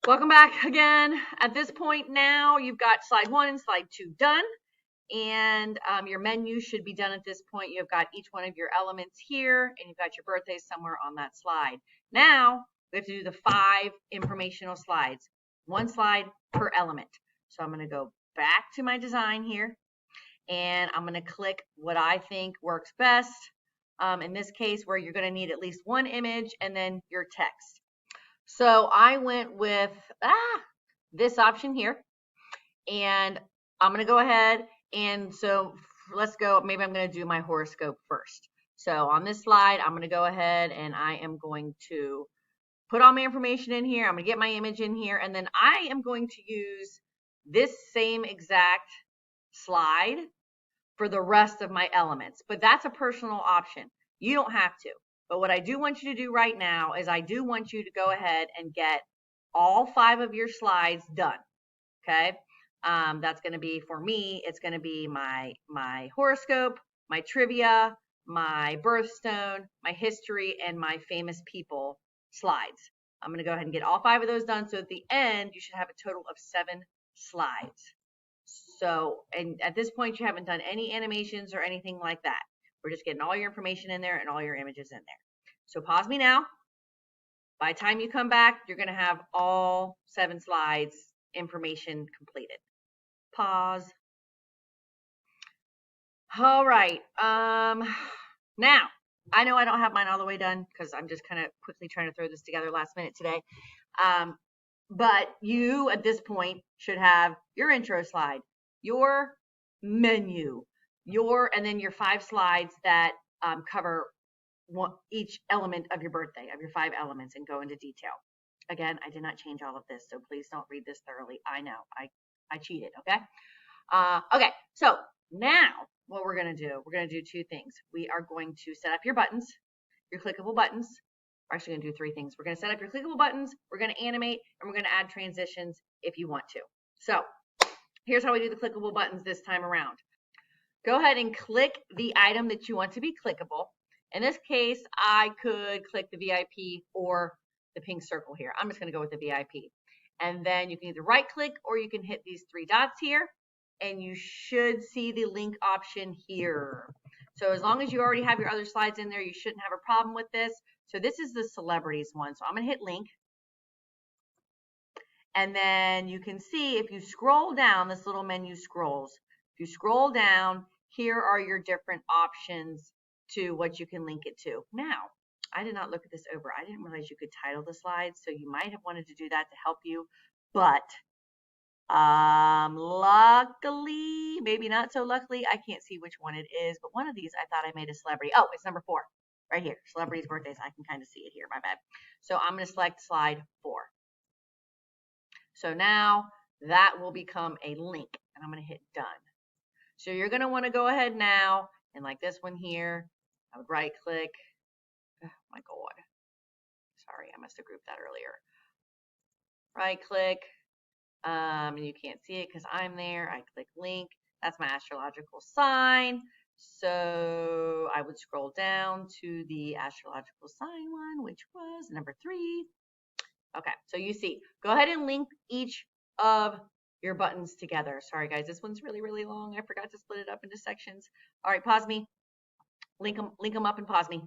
Welcome back again. At this point now, you've got slide 1 and slide 2 done, and your menu should be done at this point. You've got each one of your elements here, and you've got your birthdays somewhere on that slide. Now, we have to do the 5 informational slides, 1 slide per element. So I'm going to go back to my design here, and I'm going to click what I think works best. In this case, where you're going to need at least 1 image and then your text. So I went with this option here, and I'm going to go ahead, and so let's go, maybe I'm going to do my horoscope first. So on this slide, I'm going to go ahead and I am going to put all my information in here. I'm going to get my image in here, and then I am going to use this same exact slide for the rest of my elements, but that's a personal option. You don't have to. But what I do want you to do right now is I do want you to go ahead and get all 5 of your slides done, okay? That's going to be, for me, it's going to be my horoscope, my trivia, my birthstone, my history, and my famous people slides. I'm going to go ahead and get all 5 of those done, so at the end, you should have a total of 7 slides. So, and at this point, you haven't done any animations or anything like that. We're just getting all your information in there and all your images in there. So pause me now. By the time you come back, you're going to have all 7 slides, information completed. Pause. All right. Now, I know I don't have mine all the way done because I'm just kind of quickly trying to throw this together last minute today. But you, at this point, should have your intro slide, your menu, and then your 5 slides that cover each element of your birthday, of your 5 elements, and go into detail. Again, I did not change all of this, so please don't read this thoroughly. I know, I cheated, okay? Okay, so now what we're going to do, we're going to do 2 things. We are going to set up your buttons, your clickable buttons. We're actually going to do 3 things. We're going to set up your clickable buttons, we're going to animate, and we're going to add transitions if you want to. So here's how we do the clickable buttons this time around. Go ahead and click the item that you want to be clickable. In this case, I could click the VIP or the pink circle here. I'm just going to go with the VIP. And then you can either right click or you can hit these 3 dots here, and you should see the link option here. So as long as you already have your other slides in there, you shouldn't have a problem with this. So this is the celebrities one. So I'm going to hit link. And then you can see if you scroll down, this little menu scrolls. If you scroll down, here are your different options to what you can link it to. Now, I did not look at this over. I didn't realize you could title the slides, so you might have wanted to do that to help you. But luckily, maybe not so luckily, I can't see which one it is, but one of these I thought I made a celebrity. Oh, it's number 4, right here. Celebrities' birthdays. I can kind of see it here, my bad. So I'm going to select slide 4. So now that will become a link, and I'm going to hit done. So you're going to want to go ahead now, and like this one here, I would right click. Oh my God. Sorry, I must have grouped that earlier. Right click, and you can't see it because I'm there. I click link. That's my astrological sign. So I would scroll down to the astrological sign one, which was number 3. Okay, so you see, go ahead and link each of your buttons together. Sorry guys, this one's really, really long. I forgot to split it up into sections. All right, pause me. Link them up and pause me.